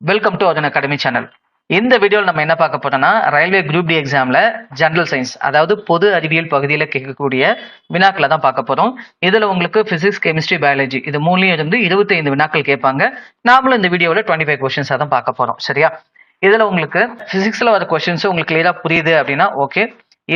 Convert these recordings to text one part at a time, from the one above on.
Welcome to அதன் academy channel. இந்த வீடியோவில் நம்ம என்ன பார்க்க போறோம்னா ரயில்வே குரூப் டி எக்ஸாம்ல ஜெனரல் சயின்ஸ் அதாவது பொது அறிவியல் பகுதியில் கேட்கக்கூடிய வினாக்களை தான் பார்க்க போறோம். இதுல உங்களுக்கு பிசிக்ஸ், கெமிஸ்ட்ரி, பயாலஜி இது மூணுலயும் இருந்து 25 வினாக்கள் கேட்பாங்க. நாமளும் இந்த வீடியோவில் 25 கொஸ்டின்ஸாக தான் பார்க்க போறோம். சரியா? இதுல உங்களுக்கு பிசிக்ஸ்ல வர கொஸ்டின்ஸ் உங்களுக்கு கிளியரா புரியுது அப்படின்னா ஓகே.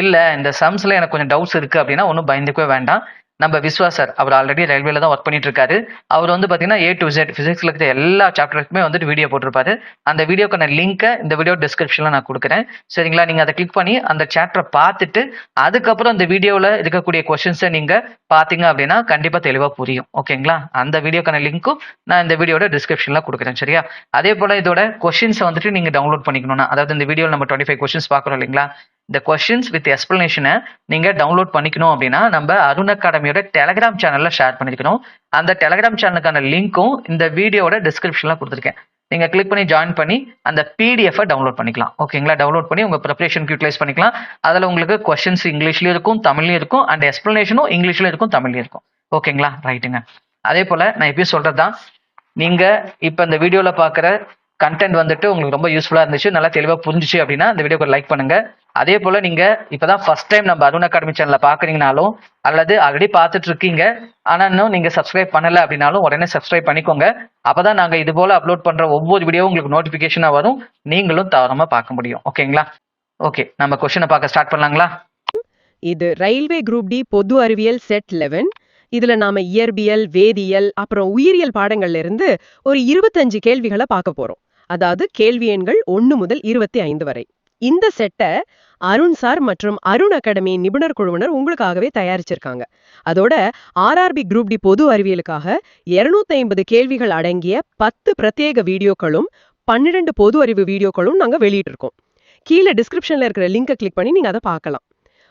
இல்ல இந்த சம்ஸ்ல எனக்கு கொஞ்சம் டவுட்ஸ் இருக்கு அப்படின்னா ஒன்றும் பயந்துக்கவே வேண்டாம். நம்ம விஸ்வாசர் அவர் ஆல்ரெடி ரயில்வேல தான் ஒர்க் பண்ணிட்டு இருக்காரு. அவர் வந்து பாத்தீங்கன்னா A to Z பிசிக்ஸ்ல இருக்கிற எல்லா சாப்டருக்குமே வந்துட்டு வீடியோ போட்டிருப்பாரு. அந்த வீடியோக்கான லிங்கை இந்த வீடியோ டிஸ்கிரிப்ஷன்ல நான் கொடுக்குறேன். சரிங்களா? நீங்க அதை கிளிக் பண்ணி அந்த சாப்டரை பார்த்துட்டு அதுக்கப்புறம் இந்த வீடியோல இருக்கக்கூடிய கொஸ்டின்ஸை நீங்க பாத்தீங்க அப்படின்னா கண்டிப்பா தெளிவா புரியும். ஓகேங்களா? அந்த வீடியோக்கான லிங்க்கும் நான் இந்த வீடியோட டிஸ்கிரிப்ஷன்ல கொடுக்குறேன். சரியா? அதே போல இதோட கொஸ்டின்ஸை வந்துட்டு நீங்க டவுன்லோட் பண்ணிக்கணும்னா, அதாவது இந்த வீடியோல நம்ம 25 கொஸ்டின்ஸ் பாக்குறோம் இல்லைங்களா? இந்த கொஸ்டின்ஸ் வித் எக்ஸ்பிளனேஷனை நீங்க டவுன்லோட் பண்ணிக்கணும் அப்படின்னா நம்ம அருண் அகாடமியோட டெலிகிராம் சேனல்ல ஷேர் பண்ணிருக்கணும். அந்த டெலிகிராம் சேனலுக்கான லிங்க்கும் இந்த வீடியோட டிஸ்கிரிப்ஷன்ல கொடுத்துருக்கேன். நீங்க கிளிக் பண்ணி ஜாயின் பண்ணி அந்த PDF டவுன்லோட் பண்ணிக்கலாம். ஓகேங்களா? டவுன்லோட் பண்ணி உங்க ப்ரிப்பரேஷனுக்கு யூட்டிலைஸ் பண்ணிக்கலாம். அதுல உங்களுக்கு கொஸ்டின்ஸ் இங்கிலீஷ்லயும் இருக்கும், தமிழ்லயும் இருக்கும், அண்ட் எக்ஸ்பிளனேஷனும் இங்கிலீஷ்லயும் இருக்கும், தமிழ்லயும் இருக்கும். ஓகேங்களா? ரைட்டுங்க. அதே போல நான் எப்பயும் சொல்றதுதான், நீங்க இப்ப இந்த வீடியோல பாக்குற கண்டென்ட் வந்துட்டு உங்களுக்கு ரொம்ப யூஸ்ஃபுல்லா இருந்துச்சு, நல்லா தெளிவா புரிஞ்சுச்சு அப்படின்னா இந்த வீடியோக்கு லைக் பண்ணுங்க. அதே போல நீங்க இப்பதான் ஃபர்ஸ்ட் டைம் நம்ம அருண் அகாடமி சேனல்ல பாக்குறீங்கனாலும் அல்லது ஆல்ரெடி பார்த்துட்டு இருக்கீங்க ஆனா இன்னும் நீங்க சப்ஸ்கிரைப் பண்ணல அப்படின்னாலும் உடனே சப்ஸ்கிரைப் பண்ணிக்கோங்க. அப்பதான் நாங்க இது போல அப்லோட் பண்ற ஒவ்வொரு வீடியோ உங்களுக்கு நோட்டிபிகேஷனா வரும், நீங்களும் தவறாம பார்க்க முடியும். ஓகேங்களா? ஓகே, நம்ம கொஸ்டினை பார்க்க ஸ்டார்ட் பண்ணலாங்களா? இது ரயில்வே குரூப் டி பொது அறிவியல் செட் 11. இதுல நாம இயற்பியல், வேதியியல், அப்புறம் உயிரியல் பாடங்கள்ல இருந்து ஒரு 25 கேள்விகளை பார்க்க போறோம். அதாவது கேள்வி எண்கள் 1 முதல் 25 வரை. இந்த செட்டை அருண் சார் மற்றும் அருண் அகாடமி நிபுணர் குழுவினர் உங்களுக்காகவே தயாரிச்சிருக்காங்க. அதோட RRB குரூப் டி பொது அறிவியலுக்காக 250 கேள்விகள் அடங்கிய 10 பிரத்யேக வீடியோக்களும் 12 பொது அறிவு வீடியோக்களும் நாங்க வெளியிட்டிருக்கோம். கீழே டிஸ்கிரிப்ஷன்ல இருக்கிற லிங்கை கிளிக் பண்ணி நீங்க அதை பார்க்கலாம்.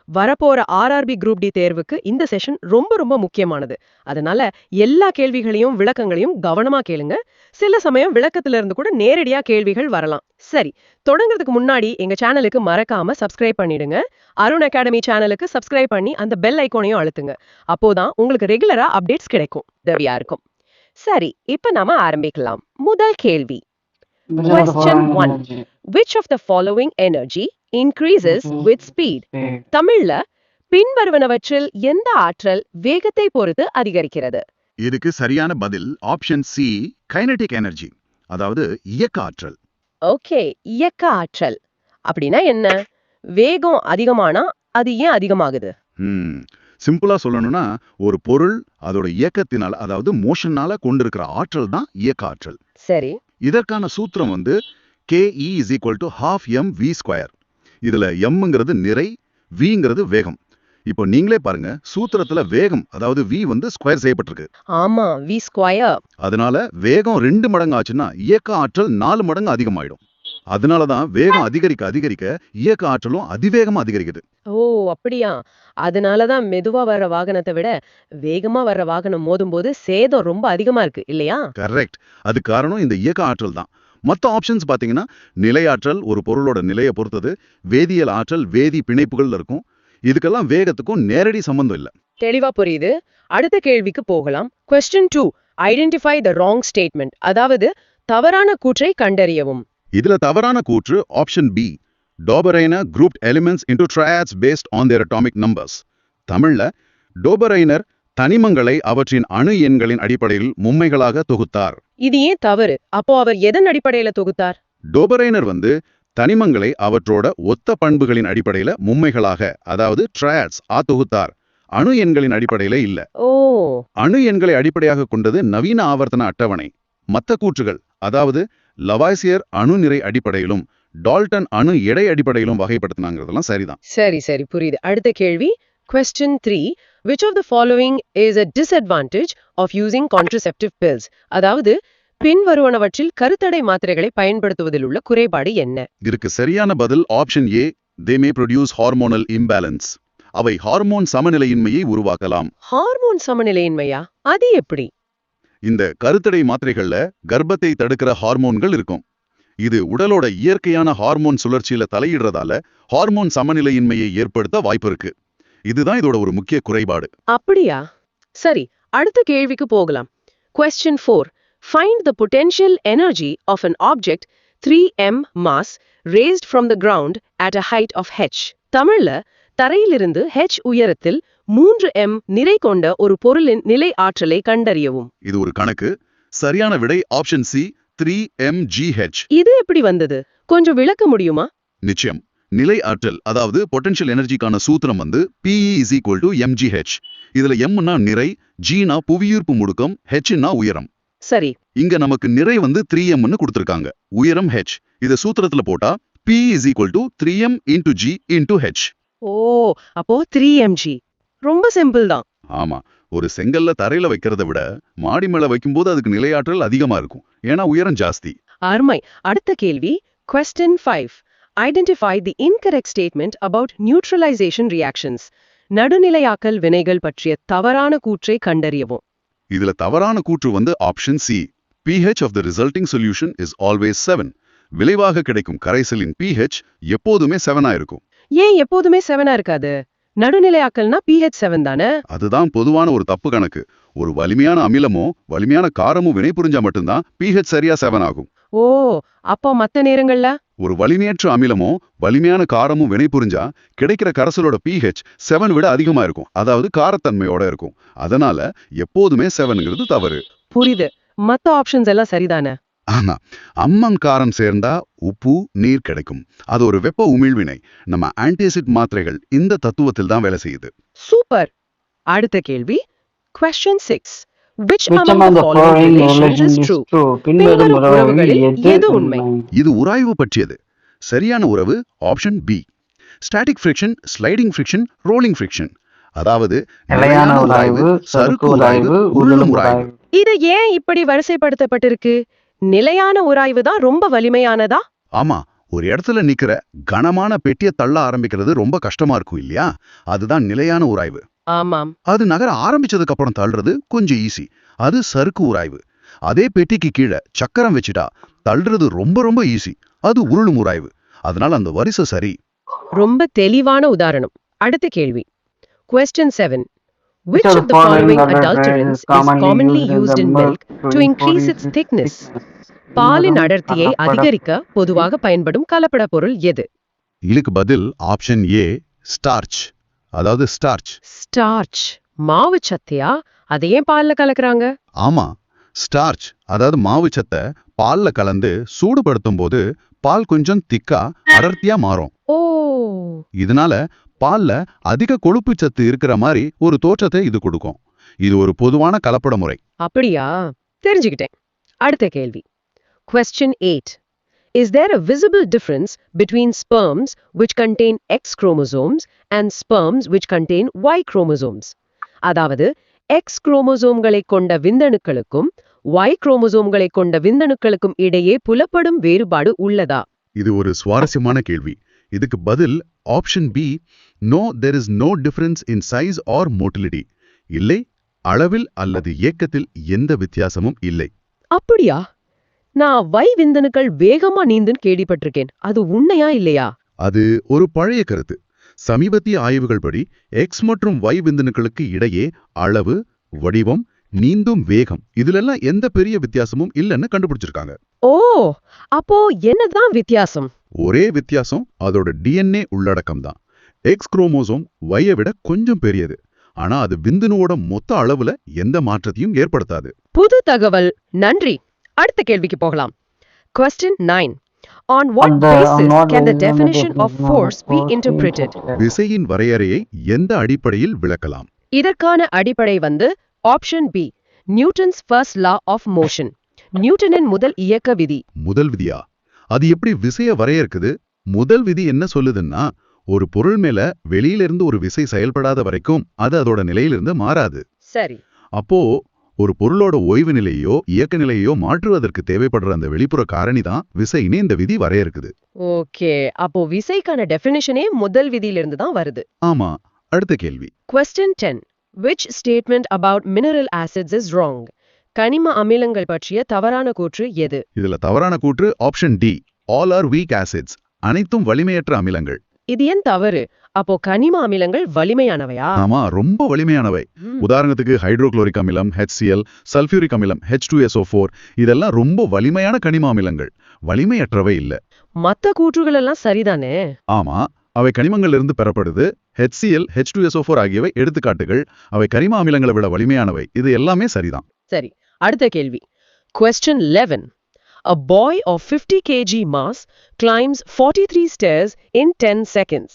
வரப்போற RRB குரூப் டி தேர்வுக்கு இந்த செஷன் ரொம்ப ரொம்ப முக்கியமானது. அதனால எல்லா கேள்விகளையும் விளக்கங்களையும் கவனமா கேளுங்க. சில சமயம் விளக்கத்துல இருந்து கூட நேரடியா கேள்விகள் வரலாம். சரி, தொடங்குறதுக்கு முன்னாடி எங்க சேனலுக்கு மறக்காம சப்ஸ்கிரைப் பண்ணிடுங்க. அருண் அகாடமி சேனலுக்கு சப்ஸ்கிரைப் பண்ணி அந்த பெல் ஐகானையும் அழுத்துங்க. அப்போதான் உங்களுக்கு ரெகுலரா அப்டேட்ஸ் கிடைக்கும், உதவியா இருக்கும். சரி, இப்ப நாம ஆரம்பிக்கலாம். முதல் கேள்வி. Question 1. Which of the following energy increases with speed? தமிழ்ல பின்வருவனவற்றில் எந்த ஆற்றல் வேகத்தை பொறுத்து அதிகரிக்கிறது? இதுக்கு சரியான பதில் ஆப்ஷன் சி, கைனடிக் எனர்ஜி, அதாவது இயக்க ஆற்றல். ஓகே, இயக்க ஆற்றல் அப்படின்னா என்ன? வேகம் அதிகமானா அது ஏன் அதிகமாகுது? சிம்பிளா சொல்லணும்னா ஒரு பொருள் அதோட இயக்கத்தினால, அதாவது மோஷனால கொண்டிருக்கிற ஆற்றல் தான் இயக்க ஆற்றல். சரி, இதற்கான சூத்திரம் வந்து KE = ½ mv². இதுல mங்கிறது நிறை, vங்கிறது வேகம். இப்போ நீங்களே பாருங்க, சூத்திரத்துல வேகம் அதாவது v வந்து ஸ்கொயர் செய்யப்பட்டிருக்கு. ஆமா, v². அதனால வேகம் 2 மடங்கு ஆச்சுன்னா இயக்க ஆற்றல் 4 மடங்கு அதிகமாயிடும். அதனாலதான் வேகம் அதிகரிக்க அதிகரிக்க இயக்க ஆற்றலும் அதிவேகமா அதிகரிக்குது. ஓ, அப்படியா? அதனாலதான் மெதுவா வர்ற வாகனத்தை விட வேகமா வர்ற வாகனம் மோதும் போது சேதம் ரொம்ப அதிகமா இருக்கு, இல்லையா? கரெக்ட். அது காரணம் இந்த இயக்க ஆற்றல் தான். மற்ற ஆப்ஷன்ஸ் பாத்தீங்கன்னா நிலையாற்றல் ஒரு பொருளோட நிலையை பொறுத்தது, வேதியியல் ஆற்றல் வேதி பிணைப்புகள் இருக்கும். இதுக்கெல்லாம் வேகத்துக்கும் நேரடி சம்பந்தம் இல்ல. தெளிவா புரியுது. அடுத்த கேள்விக்கு போகலாம். Question 2. Identify the wrong statement. அதாவது தவறான கூற்றை கண்டறியவும். இதுல தவறான கூற்று option B, Dobereiner grouped elements into triads based on their atomic numbers. தமிழ்ல டோபரைனர் தனிமங்களை அவற்றின் அணு எண்களின் அடிப்படையில் மும்மைகளாக தொகுத்தார். இது ஏன் தவறு? அப்போ அவர் எதன் அடிப்படையில தொகுத்தார்? டோபரைனர் வந்து தனிமங்களை அவற்றோட ஒத்த பண்புகளின் அடிப்படையில மும்மைகளாக, அதாவது ட்ரையாட்ஸ் தொகுத்தார். அணு எண்களின் அடிப்படையில இல்ல. ஓ, அணு எண்களை அடிப்படையாக கொண்டது நவீன ஆவர்த்தன அட்டவணை. மத்த கூற்றுகள், அதாவது லவாய்சியர் அணு நிறை அடிப்படையிலும் டால்டன் அணு எடை அடிப்படையிலும் வகைப்படுத்தினாங்கிறதெல்லாம் சரிதான். சரி புரியுது. அடுத்த கேள்வி. Question 3. Which of the following is a disadvantage of using contraceptive pills? அதாவது பின்வருவனவற்றில் கருத்தடை மாத்திரைகளை பயன்படுத்துவதில் உள்ள குறைபாடு என்ன? இதற்கு சரியான பதில் option A, they may produce hormonal imbalance. அவை ஹார்மோன் சமநிலையின்மையை உருவாக்கலாம். ஹார்மோன் சமநிலையின்மையா? அது எப்படி? இந்த கருத்தடை மாத்திரைகள்ல கர்ப்பத்தை தடுக்கிற ஹார்மோன்கள் இருக்கும். இது உடலோட இயற்கையான ஹார்மோன் சுழற்சியில தலையிடுறதால ஹார்மோன் சமநிலையின்மையை ஏற்படுத்த வாய்ப்பு இருக்கு. இதுதான் இதோட ஒரு முக்கிய குறைபாடு. அப்படியா? சரி, அடுத்த கேள்விக்கு போகலாம். Question 4. Find the potential energy of an object 3m mass raised from the ground at a height of h. தமிழ்ல தரையிலிருந்து h உயரத்தில் 3m நிறை கொண்ட ஒரு பொருளின் நிலை ஆற்றலை கண்டறியவும். இது ஒரு கணக்கு. சரியான விடை ஆப்ஷன் சி 3mgh. இது எப்படி வந்தது? கொஞ்சம் விளக்க முடியுமா? நிச்சயம். நிலை ஆற்றல் அதாவது பொட்டன்ஷியல் எனர்ஜிக்கான சூத்திரம் வந்து PE = mgh. இதுல mனா நிறை, gனா புவியீர்ப்பு முடுக்கம், hனா உயரம். சரி. இங்க நமக்கு நிறை வந்து 3mன்னு கொடுத்திருக்காங்க. உயரம் h. இத சூத்திரத்துல போட்டா PE = 3m × g × h. ஓ, அப்போ 3mg. ரொம்ப சிம்பிள் தான். ஆமா. ஒரு செங்கல்ல தரையில வைக்கிறத விட மாடி மேல வைக்கும்போது அதுக்கு நிலையாற்றல் அதிகமா இருக்கும். ஏன்னா உயரம் ஜாஸ்தி. அருமை. அடுத்த கேள்வி Question 5. Identify the incorrect statement about neutralization reactions. நடுநிலையாக்கல் வினைகள் பற்றிய தவறான கூற்றை கண்டறியவும். இதுல தவறான கூற்று வந்து option C. pH of the resulting solution is always 7. விளைவாக கிடைக்கும் கரைசலின் pH எப்போதுமே 7 இருக்கும். ஏன் எப்போதுமே 7 இருக்காது? நடுநிலையாக்கல்னா pH 7 தானே? அதுதான் பொதுவான ஒரு தப்பு கணக்கு. ஒரு வலிமையான அமிலமோ வலிமையான காரமோ வினைபுரிஞ்சா மட்டும்தான் pH சரியா 7 ஆகும். ஓ, அப்போ மத்த நேரங்கள்ல? ஒரு வலிமையற்ற அமிலமோ வலிமையான காரமும் வினைபுரிஞ்சா கிடைக்கிற கரைசலோட pH 7 விட அதிகமா இருக்கும். அதாவது காரத்தன்மையோட இருக்கும். அதனால எப்போதுமே 7ங்கிறது தவறு. புரியுது. மத்த ஆப்ஷன்ஸ் எல்லாம் சரிதானே? ஆனா அம்மங்காரம் சேர்ந்தா உப்பு நீர் கிடைக்கும். அது ஒரு வெப்ப உமிழ்வினை. நம்ம ஆன்டிசிட் மாத்திரைகள் இந்த தத்துவத்தில் தான் வேலை செய்யுது. சூப்பர். அடுத்த கேள்வி Question 6. Which among the following relations is true? பின்வரும் உறவுகளில் எது உண்மை? இது உராய்வு பற்றியது. சரியான உறவு option B. Static friction, sliding friction, rolling friction. அதாவது நிலையான உராய்வு, சறுக்கு உராய்வு, உருளும் உராய்வு. இது ஏன் இப்படி வரிசைப்படுத்தப்பட்டிருக்கு? நிலையான உராய்வு தான் ரொம்ப வலிமையானதா? ஆமா. ஒரு இடத்துல நிக்கிற கனமான பெட்டியை தள்ள ஆரம்பிக்கிறது ரொம்ப கஷ்டமா இருக்கும் இல்லையா? அதுதான் நிலையான உராய்வு. ஆமாம். அது நகர ஆரம்பிச்சதுக்கு அப்புறம் தள்ளுறது கொஞ்சம் ஈஸி. அது சறுக்கு உராய்வு. அதே பெட்டிக்கு கீழே சக்கரம் வச்சுட்டா தள்ளுறது ரொம்ப ரொம்ப ஈஸி. அது உருளும் உராய்வு. அதனால அந்த வரிசை சரி. ரொம்ப தெளிவான உதாரணம். அடுத்த கேள்வி Question 7. Which of the following adulterants is commonly used in milk to increase its thickness? பாலின் அடர்த்தியை அதிகரிக்க பொதுவாக பயன்படும் கலப்பட பொருள் எது? இதுக்கு பதில் ஆப்ஷன் ஏ ஸ்டார்ச். அதாவது ஸ்டார்ச். ஸ்டார்ச் மாவு சத்தையா? அதை ஏன் பால்ல கலக்குறாங்க? ஆமா. ஸ்டார்ச் அதாவது மாவு சத்தை பால்ல கலந்து சூடுபடுத்தும் போது பால் கொஞ்சம் திக்கா அடர்த்தியா மாறும். ஓ, இதனால பால்ல அதிக கொழுப்பு சத்து இருக்கிற மாதிரி ஒரு தோற்றத்தை இது கொடுக்கும். இது ஒரு பொதுவான கலப்பட முறை. அப்படியா? தெரிஞ்சுக்கிட்டேன். அடுத்த கேள்வி Question 8. Is there a visible difference between sperms which contain X chromosomes and sperms which contain Y chromosomes? அதாவது X குரோமோசோம்களை கொண்ட விந்தணுக்களுக்கும் Y குரோமோசோம்களை கொண்ட விந்தணுக்களுக்கும் இடையே புலப்படும் வேறுபாடு உள்ளதா? இது ஒரு சுவாரஸ்யமான கேள்வி. இதுக்கு பதில் option B. No, there is no difference in size or motility. இல்லை, அளவில் அல்லது இயக்கத்தில் எந்த வித்தியாசமும் இல்லை. அப்படியா? நான் Y விந்தணுக்கள் வேகமா நீந்துன்னு கேள்விப்பட்டிருக்கேன். அது உண்மையா இல்லையா? அது ஒரு பழைய கருத்து. சமீபத்திய ஆய்வுகள் படி X மற்றும் Y விந்தணுக்களுக்கு இடையே அளவு, வடிவம், நீந்தும் வேகம் இதுலெல்லாம் எந்த பெரிய வித்தியாசமும் இல்லைன்னு கண்டுபிடிச்சிருக்காங்க. ஓ, அப்போ என்னதான் வித்தியாசம்? ஒரே வித்தியாசம் அதோட DNA உள்ளடக்கம் தான். X குரோமோசோம் Y-ஐ விட கொஞ்சம் பெரியது. ஆனா அது விந்தணுவோட மொத்த அளவுல எந்த மாற்றத்தையும் ஏற்படுத்தாது. புது தகவல், நன்றி. அடுத்த கேள்விக்கு போகலாம். Question 9. On what basis can the definition of force be interpreted? விசையின் வரையறையை எந்த அடிப்படையில் விளக்கலாம்? இதற்கான அடிப்படை வந்து option B. Newton's first law of motion. நியூட்டனின் முதல் இயக்க விதி. முதல் விதியா? அது எப்படி விசைய வரையறுக்குது? முதல் விதி என்ன சொல்லுதுன்னா, ஒரு பொருள் மேல வெளியிலிருந்து ஒரு விசை செயல்படாத வரைக்கும் அது அதோட நிலையிலிருந்து மாறாது. சரி. அப்போ ஒரு பொருளோட ஓய்வு நிலையோ இயக்க நிலையோ மாற்றுவதற்கு தேவைப்படுற அந்த வெளிப்புற காரணி தான் விசைன்னு இந்த விதி வரையறுக்குது. ஓகே, அப்போ விசைக்கான டெஃபினிஷனே முதல் விதியிலிருந்து தான் வருது. ஆமா. அடுத்த கேள்வி Question 10. Which statement about mineral acids is wrong? கனிம அமிலங்கள் பற்றிய தவறான கூற்று எது? இதுல தவறான கூற்று option D. All are weak acids. அனைத்தும் வலிமையற்ற அமிலங்கள். இது ஏன் தவறு? அப்போ கனிம அமிலங்கள் வலிமையானவையா? ஆமா, ரொம்ப வலிமையானவை. உதாரணத்துக்கு ஹைட்ரோகுளோரிக் அமிலம் HCl, சல்பியூரிக் அமிலம் H2SO4 இதெல்லாம் ரொம்ப வலிமையான கனிம அமிலங்கள். வலிமையற்றவை இல்ல. மத்த கூற்றுகள் எல்லாம் சரிதானே? ஆமா, அவை கனிமங்கள்ல இருந்து பெறப்படுது. HCl, H2SO4 ஆகியவை எடுத்துக்காட்டுகள். அவை கரிம அமிலங்களை விட வலிமையானவை. இது எல்லாமே சரிதான். சரி, அடுத்த கேள்வி. Question 11. A boy of 50 kg mass climbs 43 stairs in 10 seconds.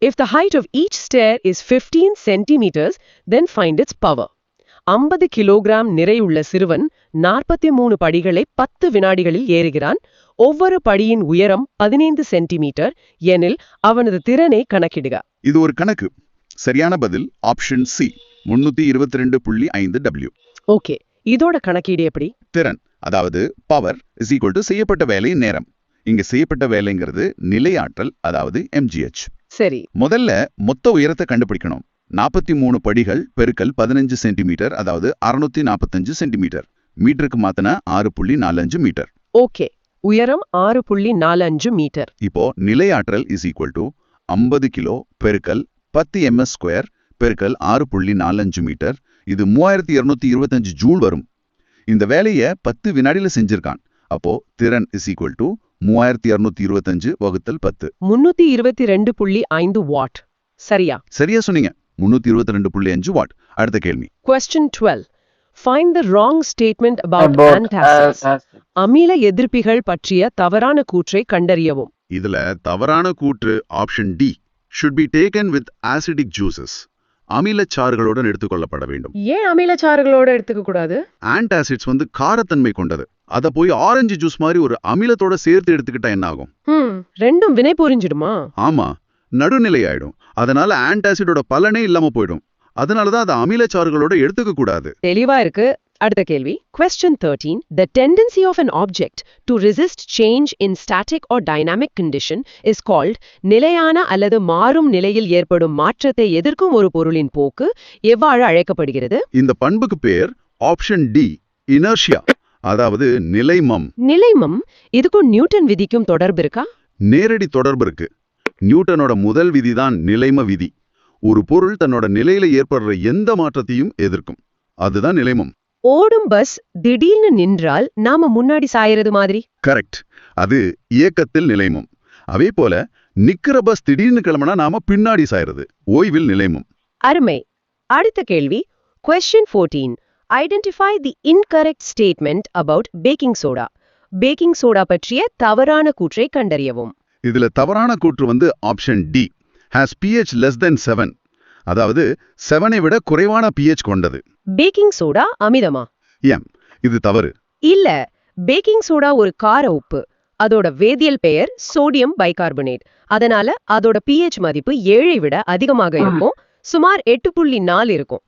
If the height of each stair is 15 centimeters, then find its power. 50 kilogram நிறையுள்ள சிறுவன் 43 படிகளை 10 வினாடிகளில் ஏறுகிறான். ஒவ்வொரு படியின் உயரம் 15 சென்டிமீட்டர் எனில் அவனது திறனை கணக்கிடுக. இது ஒரு கணக்கு. சரியான பதில் ஆப்ஷன் சி, 322.5 W. ஓகே, இதோட கணக்கீடு எப்படி? திறன், அதாவது பவர் இஸ் ஈக்குவல் டு செய்யப்பட்ட வேலையின் நேரம். இங்க செய்யப்பட்ட வேலைங்கிறது நிலையாற்றல், அதாவது mgh. சரி, முதல்ல மொத்த உயரத்தை கண்டுபிடிக்கணும். 43 படிகள் பெருக்கல் 15 சென்டிமீட்டர், அதாவது 645 சென்டிமீட்டர். மீட்டருக்கு மாத்தினா 6.45 மீட்டர். ஓகே, உயரம் 6.45 மீட்டர். இப்போ நிலையாற்றல் இஸ் ஈக்குவல் டு 50 கிலோ பெருக்கல் 10 ms² பெருக்கல் 6.45 மீட்டர். இது 3225 ஜூல் வரும். இந்த வேலையை 10 வினாடியில செஞ்சிருக்கான். அப்போ திறன் இஸ் ஈக்குவல் டு 3225 வகுத்தல் 10. 322.5 வாட். சரியா? சரியா சொன்னீங்க. 322.5 வாட். அடுத்த கேள்வி. Question 12. Find the wrong statement about antacids. அமில எதிர்ப்பிகள் பற்றிய தவறான கூற்றை கண்டறியவும். இதுல தவறான கூற்று option D, should be taken with acidic juices. அமிலச்சாறுகளுடன் எடுத்துக்கொள்ளப்பட வேண்டும். ஏன் அமிலச்சாறுகளோட எடுத்துக்க கூடாது? ஆன்டாசிட்ஸ் காரத்தன்மை கொண்டது. அத போய் ஆரஞ்சு ஜூஸ் மாதிரி ஒரு அமிலத்தோட சேர்த்து எடுத்துக்கிட்டா என்ன ஆகும்? ரெண்டும் வினை புரிஞ்சிடுமா? ஆமா, நடுநிலை ஆயிடும். அதனால ஆன்டாசிடோட பலனே இல்லாம போயிடும். அதனாலதான் அதை அமிலச்சாறுகளோட எடுத்துக்க கூடாது. தெளிவா இருக்கு. அடுத்த கேள்வி. Question 13. The tendency of an object to resist change in static or dynamic condition is called நிலையான அல்லது மாறும் நிலையில் ஏற்படும் மாற்றத்தை எதிர்க்கும் ஒரு பொருளின் போக்கு எவ்வாறு அழைக்கப்படுகிறது? இந்த பண்புக்கு பேர் ஆப்ஷன் டி, இனர்ஷியா, அதாவது நிலைமம். நிலைமம், இதுக்கும் நியூட்டன் விதிக்கும் தொடர்பு இருக்கா? நேரடி தொடர்பு இருக்கு. நியூட்டனோட முதல் விதிதான் நிலைம விதி. ஒரு பொருள் தன்னோட நிலையில ஏற்படுற எந்த மாற்றத்தையும் எதிர்க்கும். அதுதான் நிலைமம். ஓடும் பஸ் திடீர்னு நின்றால் நாம முன்னாடி சாயறது மாதிரி. கரெக்ட். அது இயக்கத்தில் நிலைமம். அதே போல நிக்கிற பஸ் திடீர்னு கிளம்பினா நாம பின்னாடி சாயறது ஓய்வில் நிலைமம். அருமை. அடுத்த கேள்வி. Question 14. Identify the incorrect statement about baking soda. Baking soda பற்றிய தவறான கூற்றை கண்டறியவும். இதுல தவறான கூற்று option D, has pH less than 7. அதாவது 7ஐ விட குறைவான pH கொண்டது. பேக்கிங் சோடா அமிலமா? இது தவறு. இல்ல, பேக்கிங் சோடா ஒரு கார உப்பு. அதோட வேதியியல் பெயர் சோடியம் பைகார்பனேட். அதனால அதோட pH மதிப்பு 7ஐ விட அதிகமாக இருக்கும். சுமார் 8.4 இருக்கும்.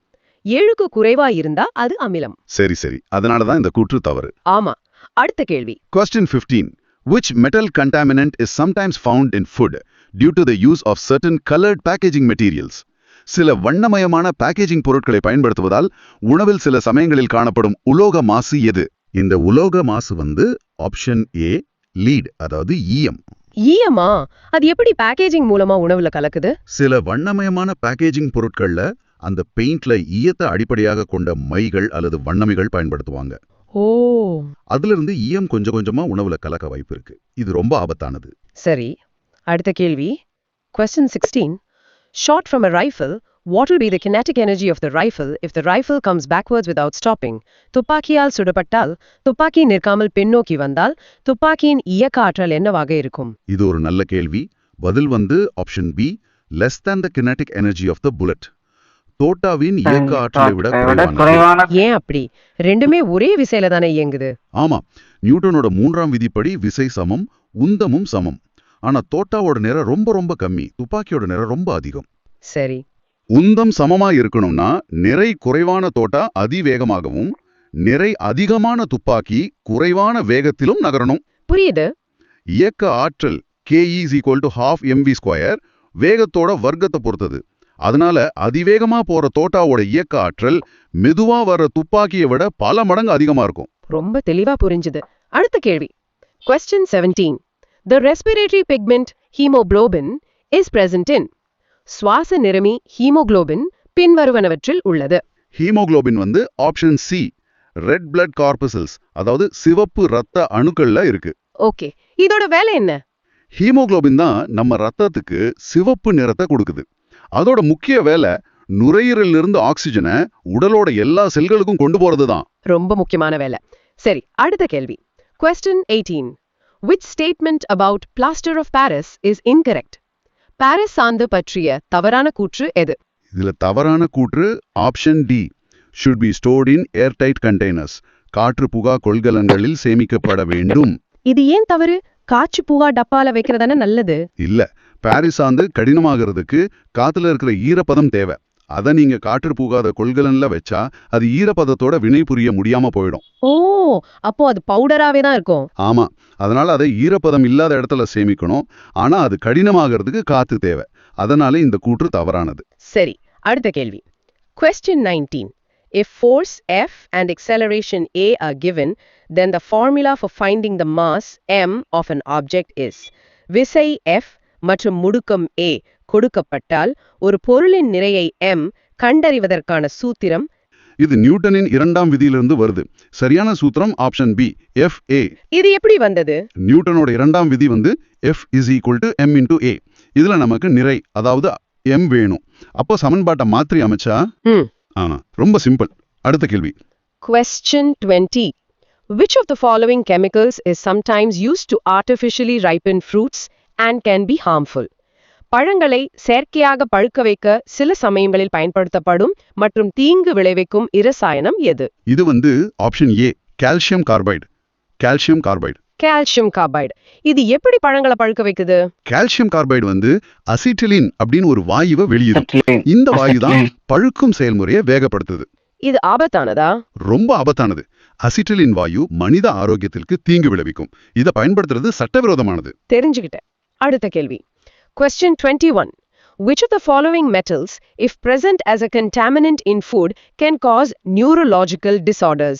7க்கு குறைவா இருந்தா அது அமிலம். சரி. அதனாலதான் இந்த கூற்று தவறு. ஆமா. அடுத்த கேள்வி. Question 15. Which metal contaminant is sometimes found in food due to the use of certain colored packaging materials? சில வண்ணமயமான பேக்கேஜிங் பொருட்களை பயன்படுத்துவதால் உணவில் சில சமயங்களில் காணப்படும் உலோக மாசு எது? இந்த உலோக மாசு ஆப்ஷன் ஏ, லீட், அதாவது ஈயம். ஈயமா? அது எப்படி பேக்கேஜிங் மூலமா உணவுல கலக்குது? சில வண்ணமயமான பேக்கேஜிங் பொருட்கள்ல அந்த பெயிண்ட்ல ஈயத்தை அடிப்படையாக கொண்ட மைகள் அல்லது வண்ணமிகள் பயன்படுத்துவாங்க. ஓ, அதுல இருந்து ஈயம் கொஞ்சம் கொஞ்சமா உணவுல கலக்க வாய்ப்பு இருக்கு. இது ரொம்ப ஆபத்தானது. சரி. அடுத்த கேள்வி. Question 16. Shot from a rifle, what will be the kinetic energy of the rifle if the rifle comes backwards without stopping? துப்பாக்கியால் சுடப்பட்டால், துப்பாக்கி நிற்காமல் பின்னோக்கி வந்தால், துப்பாக்கியின் இயக்க ஆற்றல் என்னவாக இருக்கும்? இது ஒரு நல்ல கேள்வி. பதில் option B, less than the kinetic energy of the bullet. தோட்டாவின் இயக்க ஆற்றலை விட குறைவானது. ஏன் அப்படி? ரெண்டுமே ஒரே விசையில தானே இயங்குது. ஆமா, நியூட்டனோட 3ஆம் விதிப்படி விசை சமம், உந்தமும் சமம். ஆனா தோட்டாவோட நிறை ரொம்ப கம்மி, துப்பாக்கியோட நிறை ரொம்ப அதிகம். சரி. உந்தம் சமமா இருக்கணும்னா நிறை குறைவான தோட்டா அதிவேகமாகவும், நிறை அதிகமான துப்பாக்கி குறைவான வேகத்திலும் நகரணும். புரியுது. இயக்க ஆற்றல் Ke = ½ mv², வேகத்தோட வர்க்கத்தை பொறுத்தது. அதனால அதிவேகமா போற தோட்டாவோட இயக்க ஆற்றல் மெதுவா வர்ற துப்பாக்கியை விட பல மடங்கு அதிகமா இருக்கும். ரொம்ப தெளிவா புரிஞ்சுது. அடுத்த கேள்வி. Question 17. The respiratory pigment hemoglobin is present in சுவாச நிறமி ஹீமோகுளோபின் பின்வருவனவற்றில் உள்ளது. ஹீமோகுளோபின் வந்து option C red blood corpuscles, அதாவது சிவப்பு ரத்த அணுக்கள்ல இருக்கு. ஓகே, இதோட வேலை என்ன? ஹீமோகுளோபின் தான் நம்ம ரத்தத்துக்கு சிவப்பு நிறத்தை கொடுக்குது. அதோட முக்கிய வேலை நுரையீரலில் இருந்து ஆக்சிஜனை உடலோட எல்லா செல்களுக்கும் கொண்டு போறது தான். ரொம்ப முக்கியமான வேலை. சரி, அடுத்த கேள்வி. Question 18. Which statement about plaster of Paris is incorrect? Paris சாந்து பற்றிய தவறான கூற்று எது? இதுல தவறான கூற்று option D should be stored in airtight containers. காற்று புகா கொள்கலன்களில் சேமிக்கப்பட வேண்டும். இது ஏன் தவறு? காற்று புகா டப்பால வைக்கிறதானே நல்லது. இல்ல, பாரிஸ் சாந்து கடினமாகிறதுக்கு காத்துல இருக்கிற ஈரப்பதம் தேவை. அதை நீங்க காற்று புகாத கொள்கலன்ல வச்சா அது ஈரப்பதத்தோட வினை புரிய முடியாம போயிடும். ஓ, அப்போ அது பவுடராவே தான் இருக்கும். ஆமா, அதனால அதை ஈரப்பதம் இல்லாத இடத்துல சேமிக்கணும். ஆனா அது கடினமாகிறதுக்கு காத்து தேவை. அதனால இந்த கூற்று தவறானது. சரி, அடுத்த கேள்வி. Question 19. If force F and acceleration A are given, then the formula for finding the mass m of an object is. விசை F மற்றும் முடுக்கம் A கொடுக்கப்பட்டால் ஒரு பொருளின் நிறையை m கண்டறிவதற்கான சூத்திரம். இது நியூட்டனின் இரண்டாம் விதியிலிருந்து வருது. சரியான சூத்திரம் ஆப்ஷன் பி FA. இது எப்படி வந்தது? நியூட்டனோட இரண்டாம் விதி வந்து F is equal to m into A. இதுல நமக்கு நிறை, அதாவது m வேணும். அப்போ சமன்பாட்டை மாற்றி அமைச்சா ரொம்ப சிம்பிள். அடுத்த கேள்வி. Question 20. Which of the following chemicals is sometimes used to artificially ripen fruits and can be harmful? பழங்களை செயற்கையாக பழுக்க வைக்க சில சமயங்களில் பயன்படுத்தப்படும் மற்றும் தீங்கு விளைவிக்கும் இரசாயனம் எது? இது வந்து option A calcium carbide. Calcium carbide. Calcium carbide. இது எப்படி பழங்களை பழுக்க வைக்குது? கால்சியம் கார்பைடு வந்து அசிட்டிலின் அப்படின்னு ஒரு வாயுவை வெளியிடும். இந்த வாயு தான் பழுக்கும் செயல்முறையை வேகப்படுத்துது. இது ஆபத்தானதா? ரொம்ப ஆபத்தானது. அசிட்டிலின் வாயு மனித ஆரோக்கியத்திற்கு தீங்கு விளைவிக்கும். இதை பயன்படுத்துறது சட்டவிரோதமானது. தெரிஞ்சுக்கிட்டேன். அடுத்த கேள்வி. Question 21. Which of the following metals, if present as a contaminant in food, can cause neurological disorders?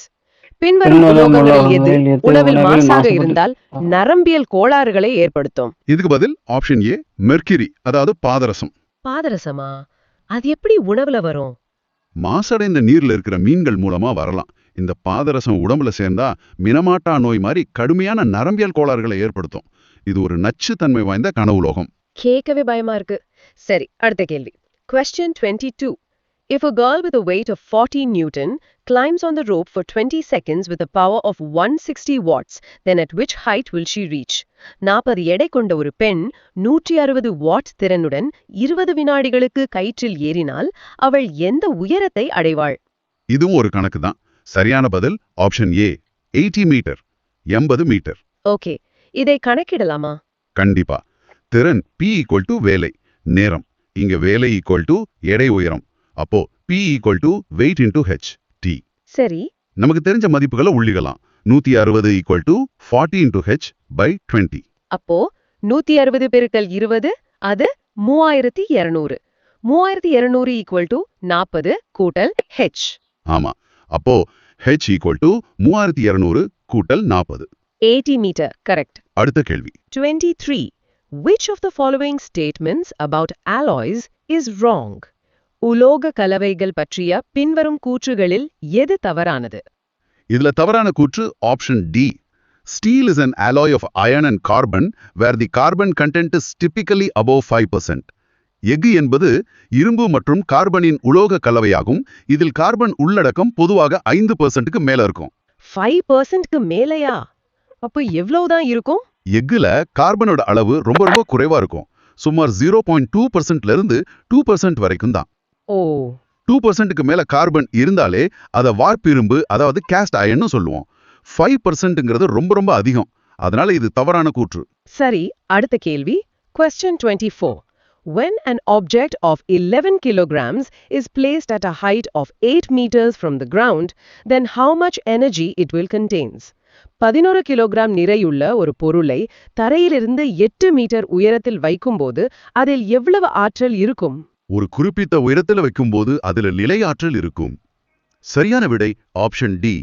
பின்வரும் உலோகங்களில் எது உணவில் மாசாக இருந்தால் நரம்பியல் கோளாறுகளை ஏற்படுத்தும்? இதுக்கு பதில் ஆப்ஷன் ஏ மெர்க்குரி, அதாவது பாதரசம். பாதரசமா? அது எப்படி உணவுல வரும்? மாசடைந்த நீர்ல இருக்கிற மீன்கள் மூலமா வரலாம். இந்த பாதரசம் உடம்புல சேர்ந்தா மினமாட்டா நோய் மாதிரி கடுமையான நரம்பியல் கோளாறுகளை ஏற்படுத்தும். இது ஒரு நச்சுத்தன்மை வாய்ந்த கன உலோகம். கேட்கவே பயமா இருக்கு. சரி, அடுத்த கேள்வி. Question 22. If a girl with a weight of 40 Newton climbs on the rope for 20 seconds with a power of 160 watts, then at which height will she reach? 40 எடை கொண்ட ஒரு பெண் 160 வாட் திறனுடன் 20 வினாடிகளுக்கு கயிற்றில் ஏறினால் அவள் எந்த உயரத்தை அடைவாள்? இதுவும் ஒரு கணக்கு தான். சரியான பதில் option A 80 metre, 80 metre. Okay, இதை கணக்கிடலாமா? கண்டிப்பா. திறன் P ஈக்குவல் டு வேலை, நேரம். இங்க வேலை ஈக்குவல் டு எடை உயரம். அப்போ P equal to weight into H T. சரி, நமக்கு தெரிஞ்ச மதிப்புகளை உள்ளிடலாம். 160 equal to 40 into H by 20. அப்போ 160 பெருக்கல் 20 அது 3200. 3200 ஈக்குவல் டு 40 கூட்டல் H. ஆமா, அப்போ H ஈக்குவல் டு 3200 கூட்டல் 40. 80 மீட்டர். கரெக்ட். அடுத்த கேள்வி. 23. Which of the following statements about alloys is wrong? உலோக கலவைகள் பற்றிய பின்வரும் கூற்றுகளில் எது தவறானது? இதுல தவறான கூற்று option D. Steel is an alloy of iron and carbon where the carbon content is typically above 5%. எஃகு என்பது இரும்பு மற்றும் கார்பனின் உலோக கலவையாகும். இதில் கார்பன் உள்ளடக்கம் பொதுவாக 5%க்கு மேல இருக்கும். 5%க்கு மேலையா? அப்போ எவ்வளவுதான் இருக்கும்? எஃகுல கார்பனோட அளவு ரொம்ப ரொம்ப குறைவா இருக்கும். சுமார் 0.2%ல இருந்து 2% வரைக்கும் தான். ஓ, 2%க்கு மேல கார்பன் இருந்தாலே அதை வார்ப்பிரும்பு, அதாவது கேஸ்ட் அயன்னு சொல்லுவோம். 5%ங்கிறது ரொம்ப ரொம்ப அதிகம். அதனால இது தவறான கூற்று. சரி, அடுத்த கேள்வி. Question 24. When an object of 11 kilograms is placed at a height of 8 meters from the ground, then how much energy it will contains? 11 kilogram நிறையுள்ள ஒரு பொருளை தரையிலிருந்து 8 மீட்டர் உயரத்தில் வைக்கும்போது அதில் எவ்வளவு ஆற்றல் இருக்கும்? ஒரு குறிப்பிட்ட உயரத்தில் வைக்கும்போது அதுல நிலை ஆற்றல் இருக்கும். சரியான விடை ஆப்ஷன் டி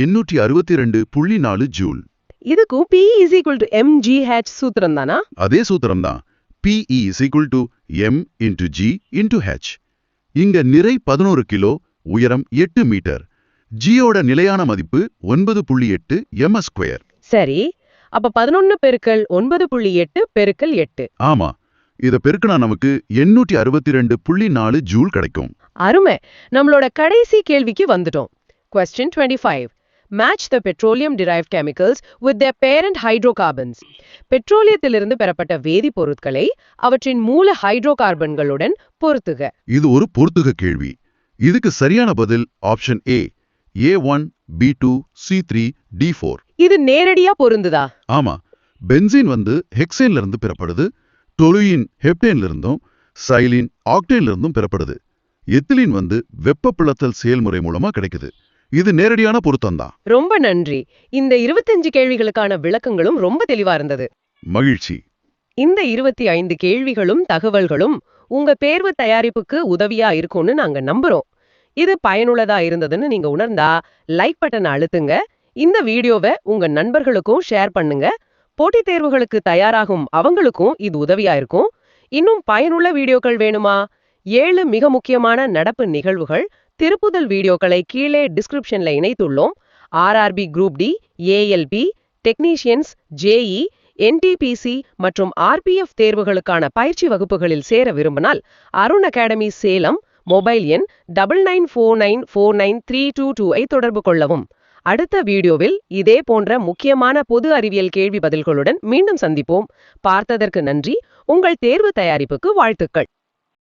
862.4 ஜூல். இதுக்கும் P = mgh சூத்திரம் தானா? அதே சூத்திரம் தான். PE is equal to M into G into H. இங்க நிறை 11 கிலோ, உயரம் 8 மீட்டர். Gயோட நிலையான மதிப்பு 9.8 m². சரி, அப்ப 11 பெருக்கல் 9.8 பெருக்கல் 8. ஆமா, இத பெருக்கினா நமக்கு 862.4 ஜூல் கிடைக்கும். அருமை. நம்மளோட கடைசி கேள்விக்கு வந்துட்டோம். Question 25. Match the petroleum-derived chemicals with their parent hydrocarbons. பெட்ரோலியத்திலிருந்து பெறப்பட்ட வேதிப்பொருட்களை அவற்றின் மூல ஹைட்ரோகார்பன்களுடன் பொருத்துக. இது ஒரு பொருத்துக கேள்வி. இதுக்கு சரியான பதில் option A, A1, B2, C3, D4. இது நேரடியா பொருந்துதா? ஆமா, பென்சீன் வந்து ஹெக்சேன்ல இருந்து பெறப்படுது, டொலுயின் ஹெப்டேன்ல இருந்தும், சைலின் ஆக்டேன்ல இருந்தும் பெறப்படுது. எத்திலீன் வந்து வெப்பப்பிளத்தல் செயல்முறை மூலமா கிடைக்குது. இது நேரடியான பொருத்தம்தான். ரொம்ப நன்றி. இந்த 25 கேள்விகளுக்கான விளக்கங்களும் ரொம்ப தெளிவா இருந்தது. மகிழ்ச்சி. இந்த 25 கேள்விகளும் தகவல்களும் உங்க தேர்வு தயாரிப்புக்கு உதவியா இருக்கும்னு நாங்க நம்புறோம். இது பயனுள்ளதா இருந்ததுன்னு நீங்க உணர்ந்தா லைக் பட்டனை அழுத்துங்க. இந்த வீடியோவை உங்க நண்பர்களுக்கும் ஷேர் பண்ணுங்க. போட்டித் தேர்வுகளுக்கு தயாராகும் அவங்களுக்கும் இது உதவியா இருக்கும். இன்னும் பயனுள்ள வீடியோக்கள் வேணுமா? 7 மிக முக்கியமான நடப்பு நிகழ்வுகள் திருப்புதல் வீடியோக்களை கீழே டிஸ்கிரிப்ஷன்ல இணைத்துள்ளோம். RRB group D, ALP, technicians, JE, NTPC மற்றும் RPF தேர்வுகளுக்கான பயிற்சி வகுப்புகளில் சேர விரும்பினால் அருண் அகாடமி சேலம் மொபைல் எண் 9949493222 ஐ தொடர்பு கொள்ளவும். அடுத்த வீடியோவில் இதே போன்ற முக்கியமான பொது அறிவியல் கேள்வி பதில்களுடன் மீண்டும் சந்திப்போம். பார்த்ததற்கு நன்றி. உங்கள் தேர்வு தயாரிப்புக்கு வாழ்த்துக்கள்.